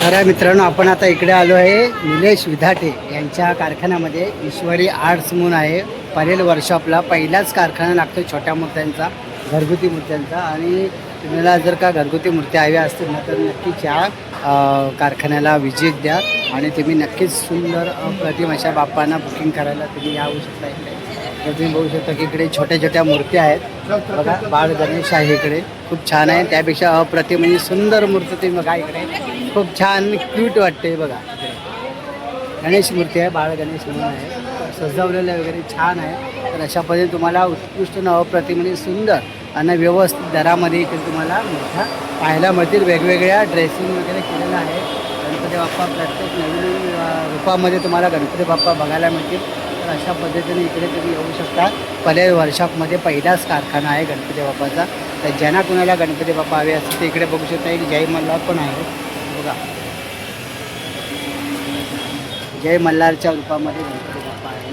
तर मित्रांनो, आपण आता इकडे आलो आहे निलेश विधाटे यांच्या कारखान्यामध्ये. ईश्वरी आर्ट्स म्हणून आहे. परेल वर्कशॉपला पहिलाच कारखाना लागतो छोट्या मूर्त्यांचा, घरगुती मूर्त्यांचा. आणि तुम्हाला जर का घरगुती मूर्त्या हव्या असतील ना तर नक्कीच या कारखान्याला व्हिजिट द्या आणि तुम्ही नक्कीच सुंदर अप्रतिम अशा बाप्पांना बुकिंग करायला तुम्ही येऊ शकता. इकडे तर तुम्ही बघू शकता की इकडे छोट्या छोट्या मूर्त्या आहेत बघा. बाळ गणेश आहे इकडे, खूप छान आहे. त्यापेक्षा अप्रतिम म्हणजे सुंदर मूर्ती तुम्ही बघा इकडे, खूप छान क्यूट वाटते बघा. गणेश मूर्ती आहे, बाळ गणेश म्हणून आहे, सजवलेलं वगैरे छान आहे. तर अशा पद्धतीने तुम्हाला उत्कृष्ट अप्रतिम म्हणजे सुंदर आणि व्यवस्थित दरामध्ये इथे तुम्हाला मूर्त्या पाहायला मिळतील. वेगवेगळ्या ड्रेसिंग वगैरे केलेलं आहे. गणपती बाप्पा प्रत्येक नवीन रूपामध्ये तुम्हाला गणपती बाप्पा बघायला मिळतील. तर अशा पद्धतीने इकडे तुम्ही येऊ शकता. परेल वर्कशॉपमध्ये पहिलाच कारखाना आहे गणपती बाप्पाचा. तर ज्यांना कुणाला गणपती बाप्पा हवे असतील ते इकडे बघू शकता. एक जय मल्हार पण आहे बघा, जय मल्हारच्या रूपामध्ये गणपती बाप्पा आहे.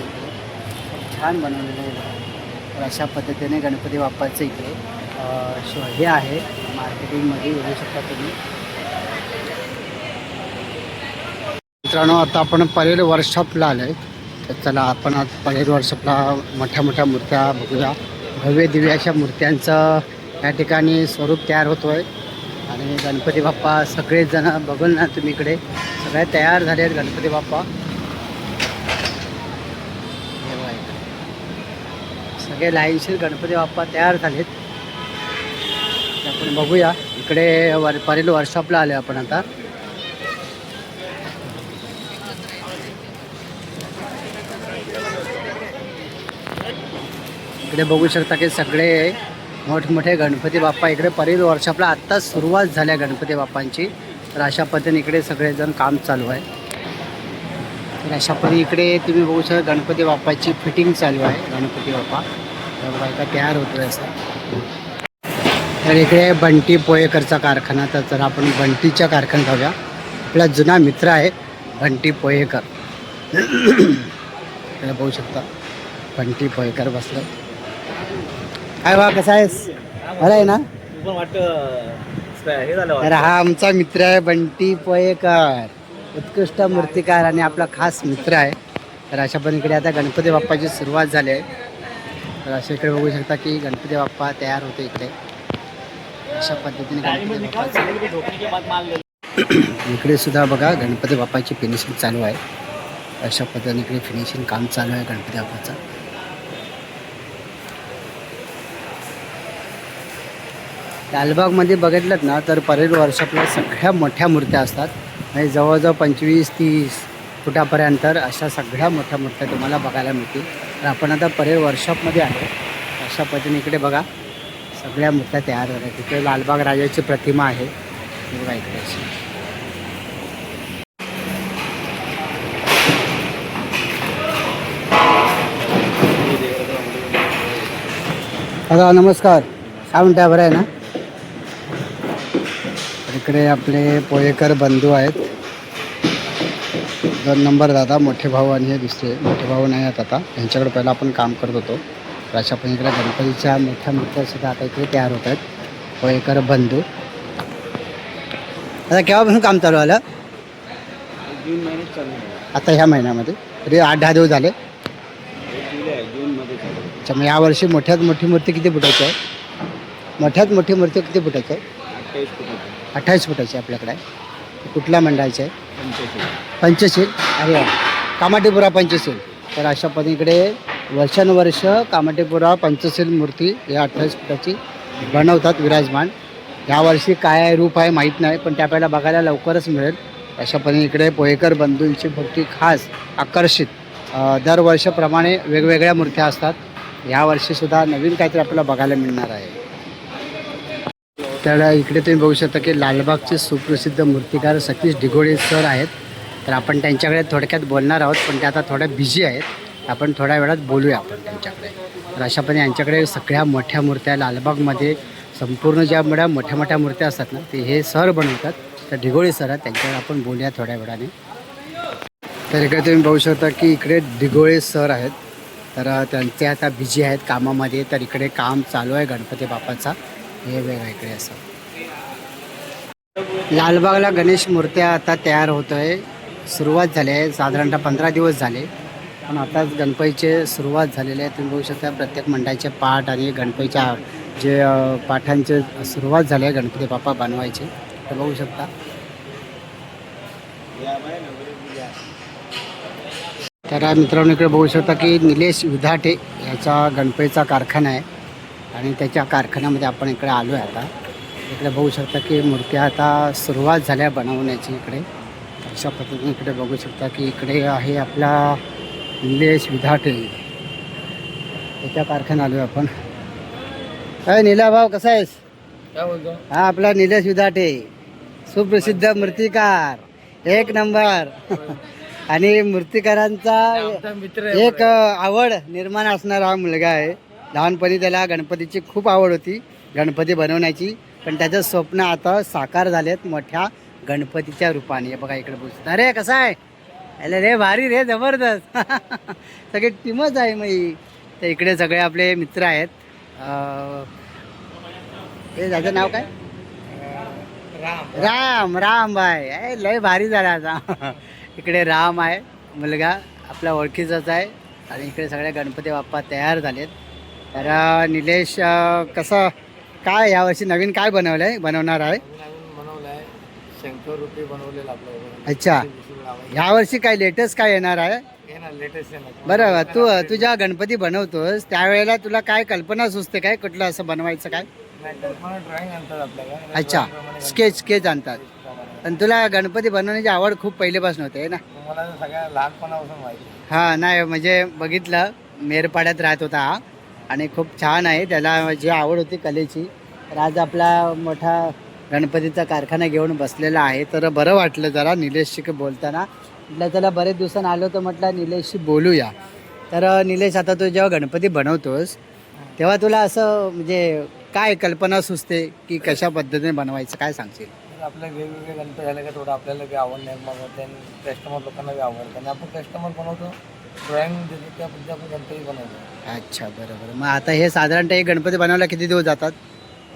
खूप छान बनवलेलं आहे. तर अशा पद्धतीने गणपती बाप्पाचं इकडे हे आहे मार्केटिंगमध्ये येऊ शकता तुम्ही. मित्रांनो, आता आपण परेल वर्कशॉपला आलो आहे. तर चला आपण आज परेल वर्कशॉपला मोठ्या मोठ्या मूर्त्या बघूया. भव्य दिव्य अशा मूर्त्यांचं या ठिकाणी स्वरूप तयार होतो आहे. आणि गणपती बाप्पा सगळेजण बघून ना तुम्ही इकडे सगळे तयार झाले आहेत. गणपती बाप्पा सगळे लाईनशीर गणपती बाप्पा तयार झालेत. आपण बघूया इकडे परेल वर्कशॉपला आले आपण आता. इकडे बघू शकता की सगळे मोठमोठे गणपती बाप्पा इकडे परेल वर्कशॉपला आत्ताच सुरुवात झाल्या गणपती बाप्पांची. तर अशा पद्धतीने इकडे सगळेजण काम चालू आहे. तर अशा पद्धतीने इकडे तुम्ही बघू शकता गणपती बाप्पाची फिटिंग चालू आहे. गणपती बाप्पा बायका तयार होतो आहे असं. तर इकडे बंटी पोहेकरचा कारखाना. तर जर आपण बंटीच्या कारखान्यात जाऊया. आपला जुना मित्र आहे बंटी पोहेकर. त्याला बघू शकता बंटी पोहेकर बसलं. काय बा, कसा आहेस? बरं आहे ना? तर हा आमचा मित्र आहे बंटी पोहेकर, उत्कृष्ट मूर्तिकार आणि आपला खास मित्र आहे. तर अशा पण इकडे आता गणपती बाप्पाची सुरुवात झाली आहे. तर अशा इकडे बघू शकता की गणपती बाप्पा तयार होते इकडे. अशा पद्धतीने गणपती बाप्पाचं इकडे सुद्धा बघा गणपती बाप्पाची फिनिशिंग चालू आहे. अशा पद्धतीने इकडे फिनिशिंग काम चालू आहे गणपती बाप्पाचं. लालबागमध्ये बघितलं ना तर परेल वर्कशॉपला सगळ्या मोठ्या मूर्त्या असतात. म्हणजे जवळजवळ 25-30 फुटापर्यंत अशा सगळ्या मोठ्या मूर्त्या तुम्हाला बघायला मिळतील. तर आपण आता परेल वर्कशॉपमध्ये आलो. अशा पद्धतीने इकडे बघा सगळ्या मूर्त्या तयार झाल्या. तिकडे लालबाग राजाची प्रतिमा आहे बघा इकडे अशी. दादा नमस्कार, काय म्हणता? बरं आहे ना? इकडे आपले पोहेकर बंधू आहेत. 2 नंबर दादा, मोठे भाऊ आणि हे दुसरे मोठे भाऊ नाही आहेत आता. यांच्याकडे पहिला आपण काम करत होतो. तर अशा पण इकडे गणपतीच्या मोठ्या मूर्त्यासुद्धा आता इकडे तयार होत आहेत पोहेकर बंधू. आता केव्हापासून काम चालू आलं? जून महिन्यात चालू आहे. आता ह्या महिन्यामध्ये तरी 8-10 दिवस झाले. जूनमध्ये चालू. अच्छा, मग यावर्षी मोठ्यात मोठी मूर्ती किती फुटाची आहे? मोठ्यात मोठी मूर्ती किती फुटाची आहे? 28 फुटाची. 28 फुटाची आपल्याकडे आहे. कुठल्या मंडळाची आहे? 85. पंचशील. अरे कामाटेपुरा पंचशील. तर अशा पद्धतीने इकडे वर्षानुवर्ष कामाटेपुरा पंचशील मूर्ती या 28 फुटाची बनवतात विराजमान. यावर्षी काय रूप आहे माहीत नाही, पण त्या पहिला बघायला लवकरच मिळेल. अशा पद्धतीने इकडे पोहेकर बंधूंची मूर्ती खास आकर्षित दरवर्षाप्रमाणे वेगवेगळ्या मूर्त्या असतात. यावर्षीसुद्धा नवीन काहीतरी आपल्याला बघायला मिळणार आहे. तर इकडे तुम्ही बघू शकता की लालबागचे सुप्रसिद्ध मूर्तिकार सतीश ढिगोळे सर आहेत. तर आपण त्यांच्याकडे थोडक्यात बोलणार आहोत, पण ते आता थोड्या बिझी आहेत. आपण थोड्या वेळात बोलूया आपण त्यांच्याकडे. तर अशा पद्धतीने यांच्याकडे सगळ्या मोठ्या मूर्त्या लालबागमध्ये संपूर्ण ज्या मोठ्या मोठ्या मूर्त्या असतात ना ते हे सर बनवतात. तर ढिगोळे सर आहेत, त्यांच्याकडे आपण बोलूया थोड्या वेळाने. तर इकडे तुम्ही बघू शकता की इकडे ढिगोळे सर आहेत. तर त्यांचे आता बिझी आहेत कामामध्ये. तर इकडे काम चालू आहे गणपती बाप्पाचा. हे वेगळं इकडे असं लालबागला गणेश मूर्त्या आता तयार होत आहे. सुरुवात झाली आहे. साधारणतः 15 दिवस झाले, पण आताच गणपतीचे सुरुवात झालेली आहे. तुम्ही बघू शकता प्रत्येक मंडळाचे पाठ आणि गणपतीच्या जे पाठांचे सुरुवात झाली आहे गणपती बाप्पा बनवायचे, ते बघू शकता. तर मित्रांनो इकडे बघू शकता की निलेश विधाटे याचा गणपतीचा कारखाना आहे आणि त्याच्या कारखान्यामध्ये आपण इकडे आलो आहे. आता इकडे बघू शकता की मूर्त्या आता सुरुवात झाल्या बनवण्याची. इकडे अशा पद्धतीने इकडे बघू शकता की इकडे आहे आपला निलेश विधाटे, त्याच्या कारखाना आलो आहे आपण. काय नीला भाऊ कसा आहेस? काय बोलतो? हा आपला निलेश विधाटे, सुप्रसिद्ध मूर्तिकार, एक नंबर. आणि मूर्तिकारांचा मित्र एक आवड निर्माण असणारा हा मुलगा आहे. लहानपणी त्याला गणपतीची खूप आवड होती, गणपती बनवण्याची, पण त्याचं स्वप्न आता साकार झालेत मोठ्या गणपतीच्या रूपाने. हे बघा इकडे बोलतो, अरे कसा आहे? अरे रे भारी रे, जबरदस्त. सगळे टीमच आहे मग ही. तर इकडे सगळे आपले मित्र आहेत. हे त्याचं नाव काय? राम. राम भाई लय भारी झाला आता. इकडे राम आहे मुलगा, आपला ओळखीचाच आहे. आणि इकडे सगळे गणपती बाप्पा तयार झालेत. तर निलेश कसं काय यावर्षी नवीन काय बनवणार आहे? बनवलाय शंकर रुपये बनवलेला आपल्या. अच्छा, यावर्षी काय लेटेस्ट काय येणार आहे? लेटेस्ट बरं, तू तुझ्या गणपती बनवतोस त्यावेळेला तुला काय कल्पना सुचते काय, कुठलं असं बनवायचं काय? ड्रॉइंग आणतात आपल्याला. अच्छा, स्केच आणतात. पण तुला गणपती बनवण्याची आवड खूप पहिलेपासून होते ना? मला सगळ्या लहानपणापासून माहिती. हां, नाही म्हणजे बघितलं, मेरपाड्यात राहत होता हा आणि खूप छान आहे. त्याला जी आवड होती कलेची, तर आज आपला मोठा गणपतीचा कारखाना घेऊन बसलेला आहे. तर बरं वाटलं जरा निलेशशी बोलताना. म्हटलं त्याला बरेच दिवसांनी आलो तर म्हटलं निलेशशी बोलूया. तर निलेश, आता तू जेव्हा गणपती बनवतोस तेव्हा तुला असं म्हणजे काय कल्पना सुचते की कशा पद्धतीने बनवायचं, काय सांगशील? आपल्या वेगवेगळे गणपती झाले का थोडं आपल्याला बी आवड निर्माण होते आणि कस्टमर लोकांना बी आवडतं आणि आपण कस्टमर बनवतो, ड्रॉइंग देतो, त्या पद्धतीने आपण गणपती बनवतो. अच्छा, बरोबर. मग आता हे साधारणतः एक गणपती बनवायला किती दिवस जातात?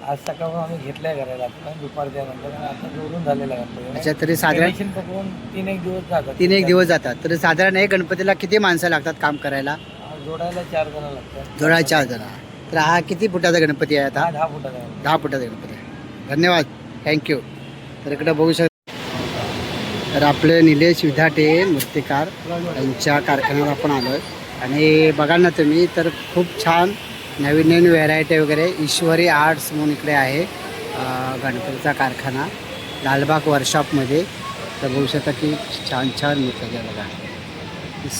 आज सकाळून आम्ही घेतलाय करायला आता दुपारच्या नंतर आणि आता जोडून झालेला गणपती. अच्छा, तरी साधारण Finishing पकडून 3-1 दिवस जातात. 3-1 दिवस जातात. तर साधारण एक गणपतीला किती माणसं लागतात काम करायला? जोडायला 4 जण लागतात. जोडा 4 जण. तर हा किती फुटाचा गणपती आहे आता? 10 फुटाचा आहे. 10 फुटाचा गणपती आहे. धन्यवाद, थँक्यू. तर इकडे बघू शकता, तर आपले निलेश विधाटे मूर्तिकार यांच्या कारखान्यावर आपण आलो आहे. आणि बघाल ना तुम्ही, तर खूप छान नवीन व्हेरायटी वगैरे. ईश्वरी आर्ट्स म्हणून इकडे आहे गणपतीचा कारखाना लालबाग वर्कशॉपमध्ये. तर बघू शकता की छान मूर्त्या आहेत बघा,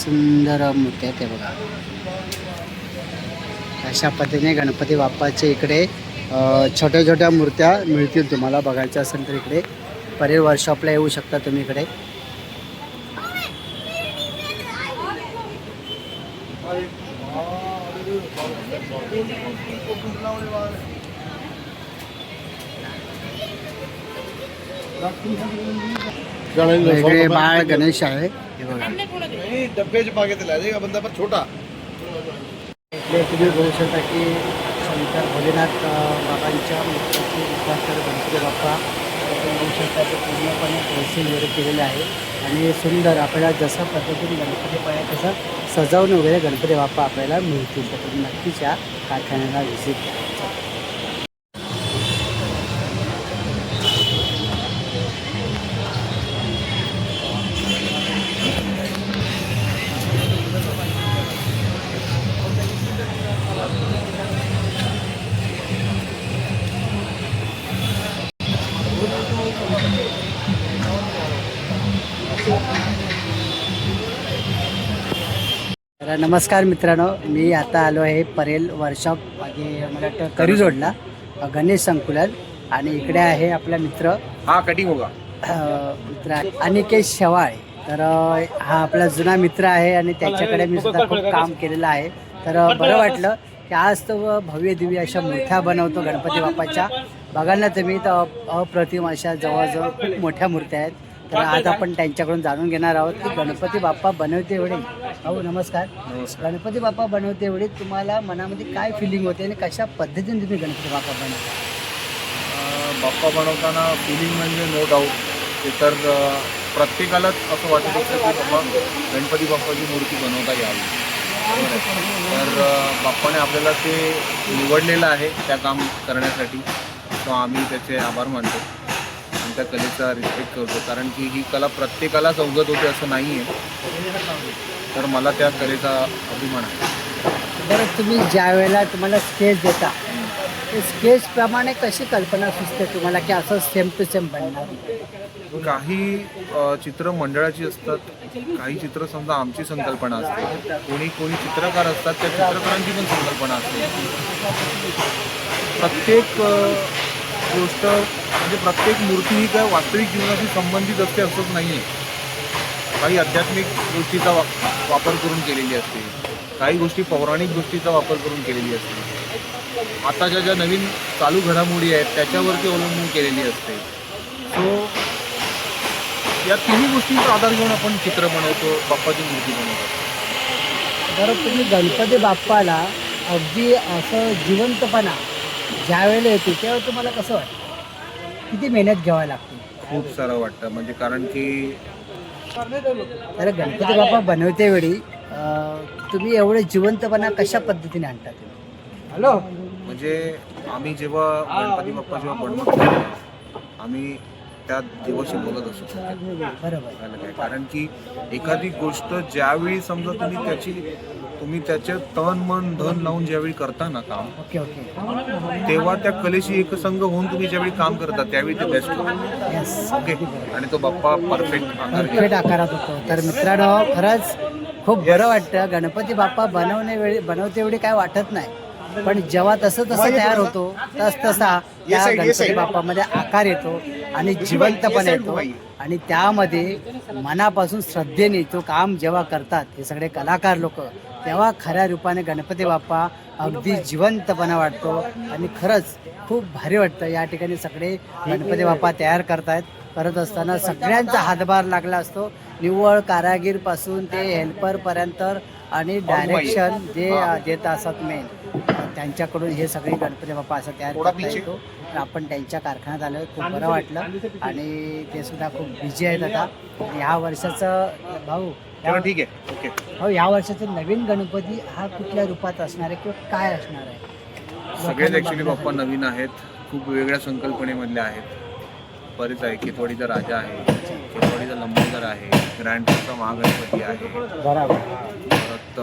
सुंदर मूर्त्या आहेत ते बघा. अशा पद्धतीने गणपती बाप्पाचे इकडे छोट्या छोट्या मूर्त्या मिळतील. तुम्हाला बघायच्या असेल तर इकडे परेल वर्कशॉपला येऊ शकता तुम्ही इकडे. इकडे बाळ गणेश आहे हे बघा. इकडे तुम्ही बघू शकता की शंकर भोलेनाथ बाबांच्या मूर्तीची रूपांतर गणपती बाप्पा आपण बघू शकता ते पूर्णपणे ड्रेसिंग वगैरे केलेलं आहे. आणि सुंदर आपल्याला जसं पद्धतीने गणपती पाहिजे तसं सजावून वगैरे गणपती बाप्पा आपल्याला मिळतील. तर तुम्ही नक्कीच या कारखान्याला व्हिजिट द्या. तर नमस्कार मित्रांनो, मी आता आलो आहे परेल वर्कशॉप आणि मला वाटतं करी जोडला गणेश संकुलन. आणि इकडे आहे आपला मित्र, हा कटिंग होगा मित्र अनिकेश शेवाळे. तर हा आपला जुना मित्र आहे आणि त्याच्याकडे मी सुद्धा खूप काम केलेलं आहे. तर बरं वाटलं की आज तो भव्य दिव्य अशा मूर्त्या बनवतो गणपती बाप्पाच्या. बघाल ना तुम्ही, तर अप्रतिम अशा जवळजवळ खूप मोठ्या मूर्त्या आहेत. तर आज आपण त्यांच्याकडून जाणून घेणार आहोत की गणपती बाप्पा बनवते वेळी, भाऊ नमस्कार, गणपती बाप्पा बनवते वेळी तुम्हाला मनामध्ये काय फिलिंग होते आणि कशा पद्धतीने तुम्ही गणपती बाप्पा बनवता? बाप्पा बनवताना फिलिंग म्हणजे नो डाऊट ते तर प्रत्येकालाच असं वाटत असतं की बाबा गणपती बाप्पाची मूर्ती बनवता यावी. बरोबर आहे. तर बाप्पाने आपल्याला ते निवडलेलं आहे त्या काम करण्यासाठी. तो आम्ही त्याचे आभार मानतो आणि त्या कलेचा रिस्पेक्ट करतो, कारण की ही कला प्रत्येकालाच अवगत होते असं नाही आहे. तर मला त्या कलेचा अभिमान आहे. बरं, तुम्ही ज्या वेळेला तुम्हाला स्केच देता ते स्केचप्रमाणे कशी कल्पना सुचते तुम्हाला की असं सेम टू सेम बनणार? काही चित्र मंडळाची असतात, काही चित्र समजा आमची संकल्पना असते, कोणी कोणी चित्रकार असतात त्या चित्रकारांची पण संकल्पना असते. प्रत्येक गोष्ट म्हणजे प्रत्येक मूर्ती ही काय वास्तविक जीवनाशी संबंधित असते असंच नाही आहे. काही आध्यात्मिक गोष्टीचा वापर करून केलेली असते, काही गोष्टी पौराणिक गोष्टीचा वापर करून केलेली असते, आताच्या ज्या नवीन चालू घडामोडी आहेत त्याच्यावरती अवलंबून केलेली असते. सो या तिन्ही गोष्टींचा आधार घेऊन आपण चित्र बनवतो, बाप्पाची मूर्ती बनवतो. बरं, तुम्ही गणपती बाप्पाला अगदी असं जिवंतपणा ज्या वेळेला येते तेव्हा तुम्हाला कसं वाटतं? किती मेहनत घ्यावी लागते? खूप सारं वाटतं, म्हणजे कारण की तर गणपती बाप्पा बनवते वेळी तुम्ही एवढे जिवंतपणा कशा पद्धतीने आणता तुम्ही? हॅलो. म्हणजे आम्ही जेव्हा गणपती बाप्पा जेव्हा बनवतो आम्ही त्या देवाशी बोलत असतो. बरोबर. झालं काय, कारण की एखादी गोष्ट ज्यावेळी समजा तुम्ही त्याचे तन मन धन लावून ज्यावेळी करता ना काम, ओके ओके. तेव्हा त्या कलेशी एकसंग होऊन तुम्ही ज्यावेळी काम करता त्यावेळी ते बेस्ट होतं. येस. ओके. आणि तो बाप्पा परफेक्ट आकार घेतो. परफेक्ट आकारात होतो. तर मित्रांनो, खरंच खूप बरं वाटतं. गणपती बाप्पा बनवते वेळी काय वाटत नाही, पण जेव्हा तसं तयार होतो तसा त्या गणपती बाप्पामध्ये आकार येतो आणि जिवंतपणा येतो आणि त्यामध्ये मनापासून श्रद्धेने तो काम जेव्हा करतात हे सगळे कलाकार लोक, तेव्हा खऱ्या रूपाने गणपती बाप्पा अगदी जिवंतपणा वाटतो आणि खरंच खूप भारी वाटतं. या ठिकाणी सगळे गणपती बाप्पा तयार करत असताना सगळ्यांचा हातभार लागला असतो, निव्वळ कारागीरपासून ते हेल्परपर्यंत आणि डायरेक्शन जे देत असतात मेन त्यांच्याकडून हे सगळे गणपती बाप्पा असं तयार करता येतो. तर आपण त्यांच्या कारखान्यात आलो, खूप बरं वाटलं आणि ते सुद्धा खूप बिझी आहेत आता. ह्या वर्षाचं भाऊ ठीक आहे. ओके. हो, या वर्षाचं नवीन गणपती हा कुठल्या रूपात असणार आहे किंवा काय असणार आहे? सगळेच ॲक्च्युली बाप्पा नवीन आहेत, खूप वेगळ्या संकल्पनेमधले आहेत. बरेच आहे. केतवाडीचा राजा आहे, केतवाडीचा लंबोदर आहे, ग्रँडचा महागणपती आहे, बरोबर. परत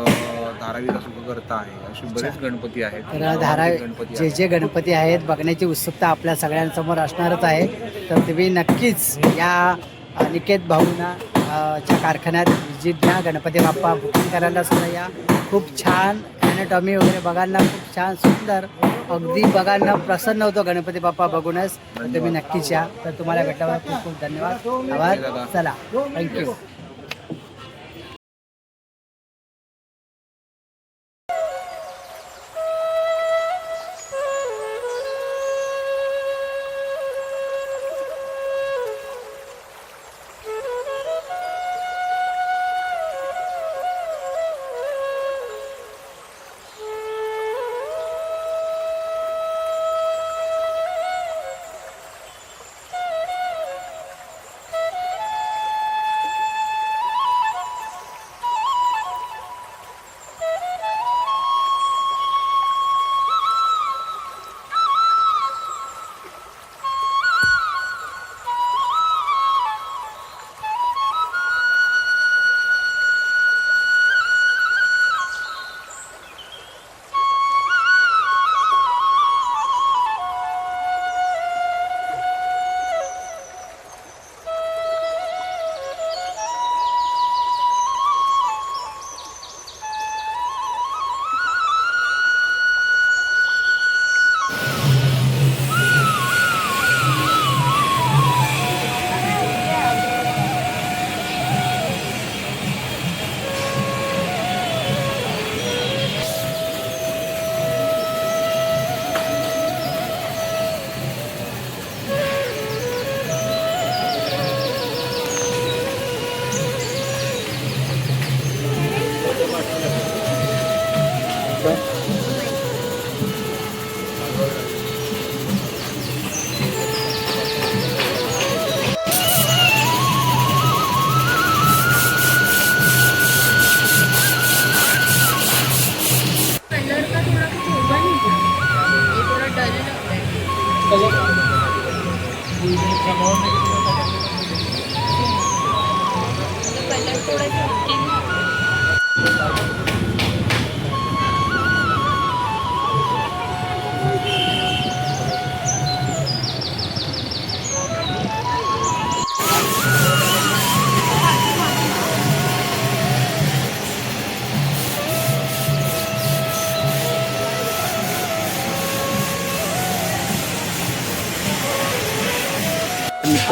धारावीचा सुखकर्ता आहे, असे बरेच गणपती आहेत. तर जे जे गणपती आहेत बघण्याची उत्सुकता आपल्या सगळ्यांसमोर असणारच आहे. तर तुम्ही नक्कीच या निकेत भाऊंना च्या कारखान्यात व्हिजिट द्या. गणपती बाप्पा बुकिंग करायला सुद्धा या. खूप छान ॲनाटॉमी वगैरे बघायला खूप छान सुंदर, अगदी बघायला प्रसन्न होतो गणपती बाप्पा बघूनच. तर तुम्ही नक्कीच या. तर तुम्हाला भेटल्यावर खूप खूप धन्यवाद. आभार. चला, थँक्यू.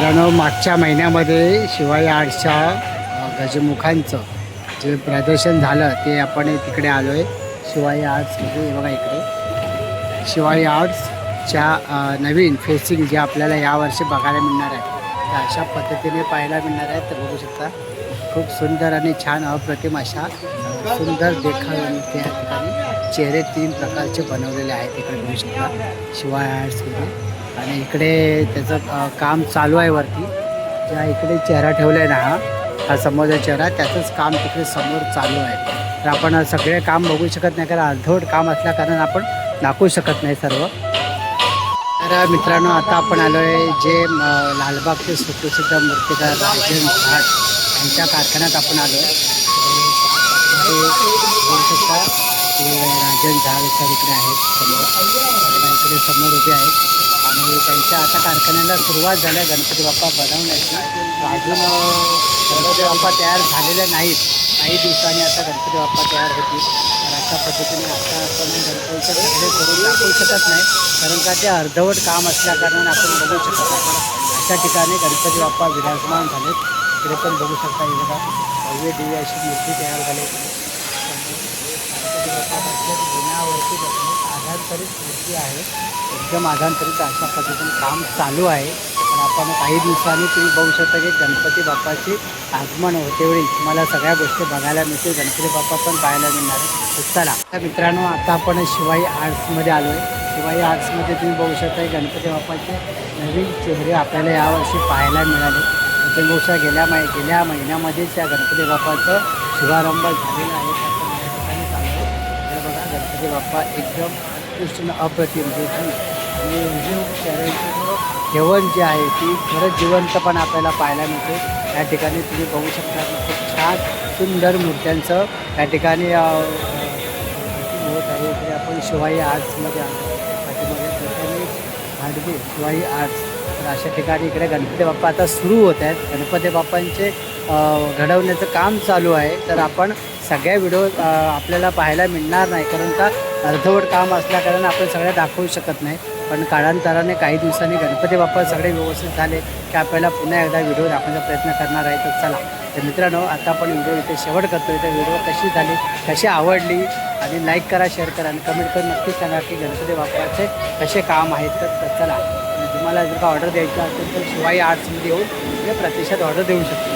मित्रांनो मागच्या महिन्यामध्ये शिवाई आर्ट्सच्या गजमुखांचं जे प्रदर्शन झालं ते आपण तिकडे आलो आहे शिवाई आर्ट्समध्ये. हे बघा इकडे शिवाई आर्ट्सच्या नवीन फेसिंग जे आपल्याला यावर्षी बघायला मिळणार आहे त्या अशा पद्धतीने पाहायला मिळणार आहेत. तर बघू शकता खूप सुंदर आणि छान अप्रतिम अशा सुंदर देखाव त्या ठिकाणी चेहरे 3 प्रकारचे बनवलेले आहेत. इकडे बघू शकता शिवाय आर्ट्समध्ये. आणि इकडे त्याचं काम चालू आहे वरती. ज्या इकडे चेहरा ठेवला आहे ना हा समोरचा चेहरा त्याचंच काम तिकडे समोर चालू आहे. तर आपण सगळे काम बघू शकत नाही कारण अर्धवट काम असल्या कारण आपण दाखवू शकत नाही सर्व. तर मित्रांनो आता आपण आलो आहे जे लालबागचे सुप्रसिद्ध मूर्तिकार राजन झाड यांच्या कारखान्यात आपण आलो आहे. बघू शकता राजन झाड इकडे आहेत समोर. इकडे समोर उभे आहेत आणि त्यांच्या आता कारखान्याला सुरुवात झाल्या गणपती बाप्पा बनवण्याची. अजून गणपती बाप्पा तयार झालेले नाहीत. काही दिवसांनी आता गणपती बाप्पा तयार होतील. तर अशा पद्धतीने आता आपण गणपतीचे सगळे करून दाखवू शकत नाही कारण का ते अर्धवट काम असल्याकारणाने आपण बघू शकत नाही. अशा ठिकाणी गणपती बाप्पा विराजमान झालेत. इकडे पण बघू शकता हे बघा भव्य दिव्य अशी मूर्ती तयार झाली. गणपती बाप्पा बसले जुन्यावरती बसले आधारतरीत मूर्ती आहे एकदम आधारतरीत अशा पद्धतीने काम चालू आहे. तर आपण काही दिवसांनी तुम्ही बघू शकता की गणपती बाप्पाची आगमन होते वेळी तुम्हाला सगळ्या गोष्टी बघायला मिळतील. गणपती बाप्पा पण पाहायला मिळणार आहे. तर चला तर मित्रांनो आता आपण शिवाई आर्ट्समध्ये आलो आहे. शिवाई आर्ट्समध्ये तुम्ही बघू शकता की गणपती बाप्पाचे नवीन चेहरे आपल्याला यावर्षी पाहायला मिळाले. तुम्ही बघू शकता गेल्या महिन्यामध्येच त्या गणपती बाप्पाचं शुभारंभ झालेला आहे. आपण या ठिकाणी चालतो तर बघा गणपती बाप्पा एकदम उत्कृष्ट अप्रतिम जे चेहऱ्यांचं जेवण जे आहे ती खरंच जिवंतपणा आपल्याला पाहायला मिळते. या ठिकाणी तुम्ही बघू शकता की खूप छान सुंदर मूर्त्यांचं या ठिकाणी होत आहे. इकडे आपण शिवाई आर्ट्समध्ये आलो पाठीमध्ये त्याच्याने भाडगे शिवाई आर्ट्स. तर अशा ठिकाणी इकडे गणपती बाप्पा आता सुरू होत आहेत. गणपती बाप्पांचे घडवण्याचं काम चालू आहे. तर आपण सगळ्या व्हिडिओ आपल्याला पाहायला मिळणार नाही कारण का अर्धवट काम असल्याकारण आपण सगळ्या दाखवू शकत नाही. पण काळांतराने काही दिवसांनी गणपती बाप्पा सगळे व्यवस्थित झाले की आपल्याला पुन्हा एकदा व्हिडिओ दाखवण्याचा प्रयत्न करणार आहे. तर चला तर मित्रांनो आता आपण व्हिडिओ इथे शेवट करतो आहे. तर व्हिडिओ कशी झाली कशी आवडली आणि लाईक करा शेअर करा आणि कमेंट करून नक्की सांगा की गणपती बाप्पाचे कसे काम आहेत. तर चला तुम्हाला जर का ऑर्डर द्यायची असेल तर शिवाई आर्ट्समध्ये येऊन प्रतिशत ऑर्डर देऊ शकतो.